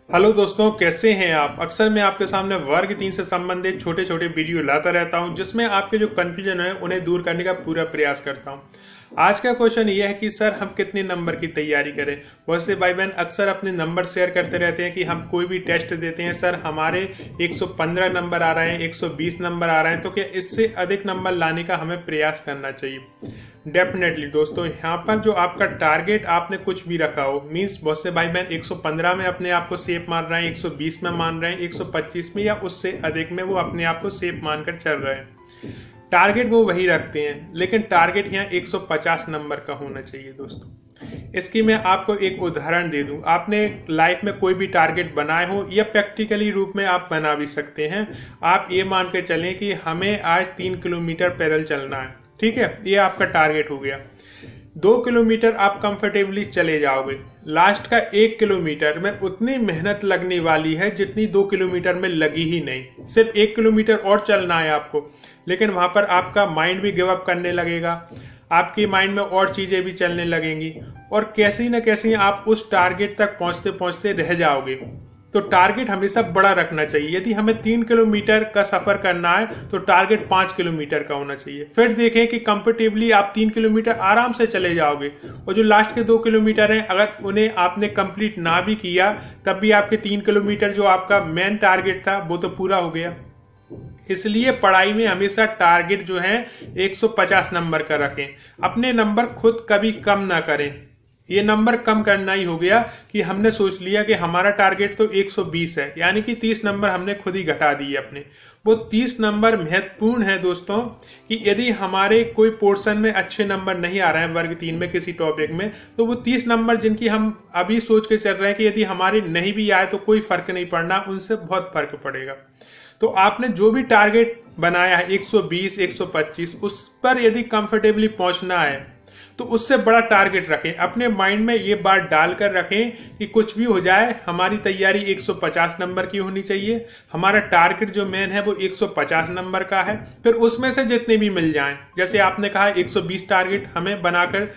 Hello दोस्तों, कैसे हैं आप। अक्सर मैं आपके सामने वर्ग 3 से संबंधित छोटे छोटे वीडियो लाता रहता हूं जिसमें आपके जो कंफ्यूजन है उन्हें दूर करने का पूरा प्रयास करता हूं। आज का क्वेश्चन यह है कि सर हम कितने नंबर की तैयारी करें। बहुत से भाई बहन अक्सर अपने नंबर शेयर करते रहते हैं कि हम कोई भी टेस्ट देते हैं, सर हमारे 115 नंबर आ रहे हैं, 120 नंबर आ रहे हैं, तो क्या इससे अधिक नंबर लाने का हमें प्रयास करना चाहिए। डेफिनेटली दोस्तों, यहाँ पर जो आपका टारगेट आपने कुछ भी रखा हो, मीन्स बहुत से भाई बहन 115 में अपने आप को सेफ मान रहे हैं, 120 में मान रहे हैं, 125 में या उससे अधिक में वो अपने आप को सेफ मानकर चल रहे हैं। टारगेट वो वही रखते हैं, लेकिन टारगेट यहाँ 150 नंबर का होना चाहिए दोस्तों। इसकी मैं आपको एक उदाहरण दे दूं। आपने लाइफ में कोई भी टारगेट बनाए हो या प्रैक्टिकली रूप में आप बना भी सकते हैं। आप ये मान के चलें कि हमें आज 3 किलोमीटर पैदल चलना है, ठीक है, ये आपका टारगेट हो गया। 2 किलोमीटर आप कंफर्टेबली चले जाओगे। लास्ट का 1 किलोमीटर में उतनी मेहनत लगने वाली है जितनी 2 किलोमीटर में लगी ही नहीं। सिर्फ 1 किलोमीटर और चलना है आपको, लेकिन वहां पर आपका माइंड भी गिव अप करने लगेगा, आपकी माइंड में और चीजें भी चलने लगेंगी और कैसी न कैसी आप उस टारगेट तक पहुंचते पहुंचते रह जाओगे। तो टारगेट हमेशा बड़ा रखना चाहिए। यदि हमें 3 किलोमीटर का सफर करना है तो टारगेट 5 किलोमीटर का होना चाहिए। फिर देखें कि कंफर्टेबली आप 3 किलोमीटर आराम से चले जाओगे और जो लास्ट के 2 किलोमीटर हैं, अगर उन्हें आपने कंप्लीट ना भी किया तब भी आपके 3 किलोमीटर जो आपका मेन टारगेट था वो तो पूरा हो गया। इसलिए पढ़ाई में हमेशा टारगेट जो है 150 नंबर का रखें। अपने नंबर खुद कभी कम ना करें। ये नंबर कम करना ही हो गया कि हमने सोच लिया कि हमारा टारगेट तो 120 है, यानी कि 30 नंबर हमने खुद ही घटा दिए अपने। वो 30 नंबर महत्वपूर्ण है दोस्तों कि यदि हमारे कोई पोर्शन में अच्छे नंबर नहीं आ रहे हैं वर्ग 3 में किसी टॉपिक में, तो वो 30 नंबर जिनकी हम अभी सोच के चल रहे हैं कि यदि हमारे नहीं भी आए तो कोई फर्क नहीं पड़ना, उनसे बहुत फर्क पड़ेगा। तो आपने जो भी टारगेट बनाया है 120, 125, उस पर यदि कंफर्टेबली पहुंचना है तो उससे बड़ा टारगेट रखें। अपने माइंड में ये बात डालकर रखें कि कुछ भी हो जाए हमारी तैयारी 150 नंबर की होनी चाहिए। हमारा टारगेट जो मेन है वो 150 नंबर का है। फिर उसमें से जितने भी मिल जाएं, जैसे आपने कहा 120 टारगेट हमें बनाकर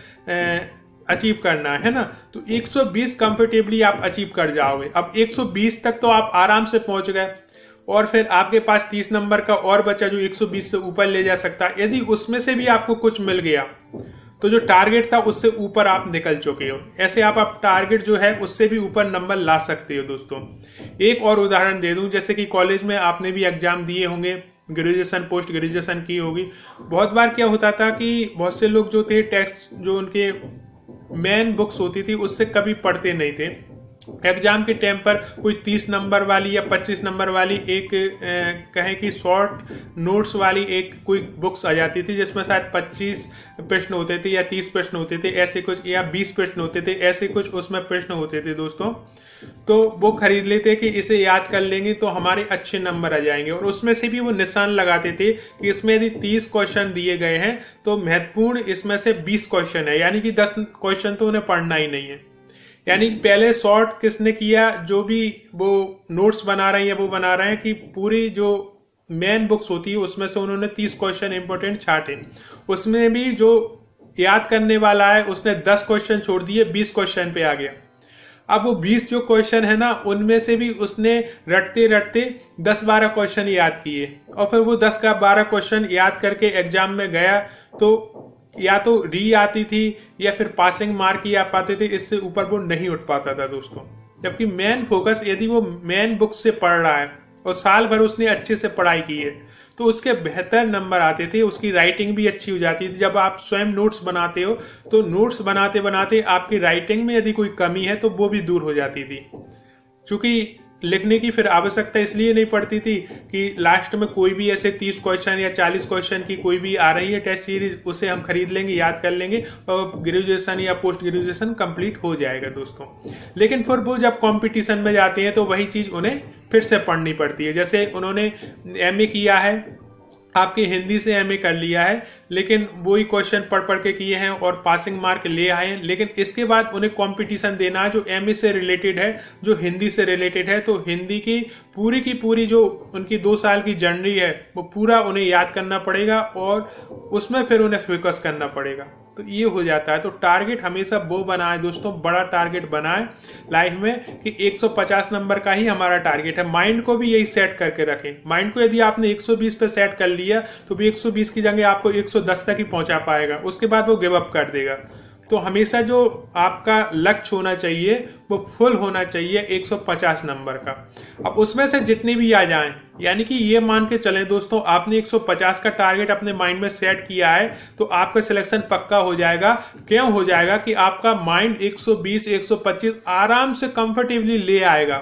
अचीव करना है ना, तो 120 कंफर्टेबली आप अचीव कर जाओगे। अब 120 तक तो आप आराम से पहुंच गए और फिर आपके पास 30 नंबर का और बचा जो 120 से ऊपर ले जा सकता है। यदि उसमें से भी आपको कुछ मिल गया तो जो टारगेट था उससे ऊपर आप निकल चुके हो। ऐसे आप टारगेट जो है उससे भी ऊपर नंबर ला सकते हो दोस्तों। एक और उदाहरण दे दूं, जैसे कि कॉलेज में आपने भी एग्जाम दिए होंगे, ग्रेजुएशन पोस्ट ग्रेजुएशन की होगी। बहुत बार क्या होता था कि बहुत से लोग जो थे टेक्स्ट जो उनके मेन बुक्स होती थी उससे कभी पढ़ते नहीं थे। एग्जाम के टाइम पर कोई 30 नंबर वाली या 25 नंबर वाली एक कहें कि शॉर्ट नोट्स वाली एक कोई बुक्स आ जाती थी जिसमें शायद 25 प्रश्न होते थे या 30 प्रश्न होते थे ऐसे कुछ, या 20 प्रश्न होते थे ऐसे कुछ उसमें प्रश्न होते थे दोस्तों। तो वो खरीद लेते कि इसे याद कर लेंगे तो हमारे अच्छे नंबर आ जाएंगे, और उसमें से भी वो निशान लगाते थे कि इसमें यदि 30 क्वेश्चन दिए गए हैं तो महत्वपूर्ण इसमें से 20 क्वेश्चन है, यानी कि 10 क्वेश्चन तो उन्हें पढ़ना ही नहीं है। यानी पहले शॉर्ट किसने किया, जो भी वो नोट्स बना रहे हैं या वो बना रहे हैं कि पूरी जो मेन बुक्स होती है उसमें से उन्होंने 30 क्वेश्चन इंपॉर्टेंट छाटे। उसमें भी जो याद करने वाला है उसने 10 क्वेश्चन छोड़ दिए, 20 क्वेश्चन पे आ गया। अब वो 20 जो क्वेश्चन है ना, उनमें से भी उसने रटते रटते 10-12 क्वेश्चन याद किए और फिर वो 10 का 12 क्वेश्चन याद करके एग्जाम में गया तो या तो री आती थी या फिर पासिंग मार्क ही आ पाते थे, इससे ऊपर वो नहीं उठ पाता था दोस्तों। जबकि मेन फोकस यदि वो मेन बुक से पढ़ रहा है और साल भर उसने अच्छे से पढ़ाई की है तो उसके बेहतर नंबर आते थे, उसकी राइटिंग भी अच्छी हो जाती थी। जब आप स्वयं नोट्स बनाते हो तो नोट्स बनाते बनाते आपकी राइटिंग में यदि कोई कमी है तो वो भी दूर हो जाती थी। चूंकि लिखने की फिर आवश्यकता इसलिए नहीं पड़ती थी कि लास्ट में कोई भी ऐसे 30 क्वेश्चन या 40 क्वेश्चन की कोई भी आ रही है टेस्ट सीरीज, उसे हम खरीद लेंगे, याद कर लेंगे और ग्रेजुएशन या पोस्ट ग्रेजुएशन कंप्लीट हो जाएगा दोस्तों। लेकिन फिर वो जब कंपटीशन में जाते हैं तो वही चीज उन्हें फिर से पढ़नी पड़ती है। जैसे उन्होंने एमए किया है, आपकी हिंदी से एमए कर लिया है, लेकिन वही क्वेश्चन पढ़ पढ़ के किए हैं और पासिंग मार्क ले आए हैं, लेकिन इसके बाद उन्हें कंपटीशन देना है जो एमए से रिलेटेड है, जो हिंदी से रिलेटेड है। तो हिंदी की पूरी जो उनकी 2 साल की जर्नी है वो पूरा उन्हें याद करना पड़ेगा और उसमें फिर उन्हें फोकस करना पड़ेगा। तो ये हो जाता है। तो टारगेट हमेशा वो बनाए दोस्तों, बड़ा टारगेट बनाए लाइफ में कि 150 नंबर का ही हमारा टारगेट है। माइंड को भी यही सेट करके रखें। माइंड को यदि आपने 120 पे सेट कर लिया तो भी 120 की जगह आपको 110 तक ही पहुंचा पाएगा, उसके बाद वो गिव अप कर देगा। तो हमेशा जो आपका लक्ष्य होना चाहिए वो फुल होना चाहिए 150 नंबर का। अब उसमें से जितने भी आ जाएं, यानी कि ये मान के चलें दोस्तों, आपने 150 का टारगेट अपने माइंड में सेट किया है तो आपका सिलेक्शन पक्का हो जाएगा। क्यों हो जाएगा कि आपका माइंड 120 125 आराम से कंफर्टेबली ले आएगा,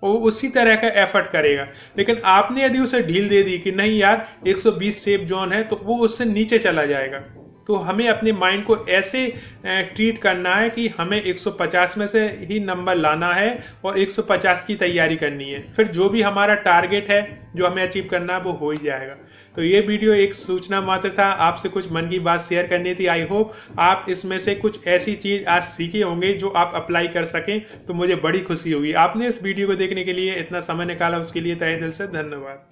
वो उसी तरह का एफर्ट करेगा। लेकिन आपने यदि उसे ढील दे दी कि नहीं यार 120 सेफ जोन है, तो वो उससे नीचे चला जाएगा। तो हमें अपने माइंड को ऐसे ट्रीट करना है कि हमें 150 में से ही नंबर लाना है और 150 की तैयारी करनी है। फिर जो भी हमारा टारगेट है जो हमें अचीव करना है वो हो ही जाएगा। तो ये वीडियो एक सूचना मात्र था, आपसे कुछ मन की बात शेयर करनी थी। आई होप आप इसमें से कुछ ऐसी चीज आज सीखे होंगे जो आप अप्लाई कर सकें, तो मुझे बड़ी खुशी होगी। आपने इस वीडियो को देखने के लिए इतना समय निकाला, उसके लिए तहे दिल से धन्यवाद।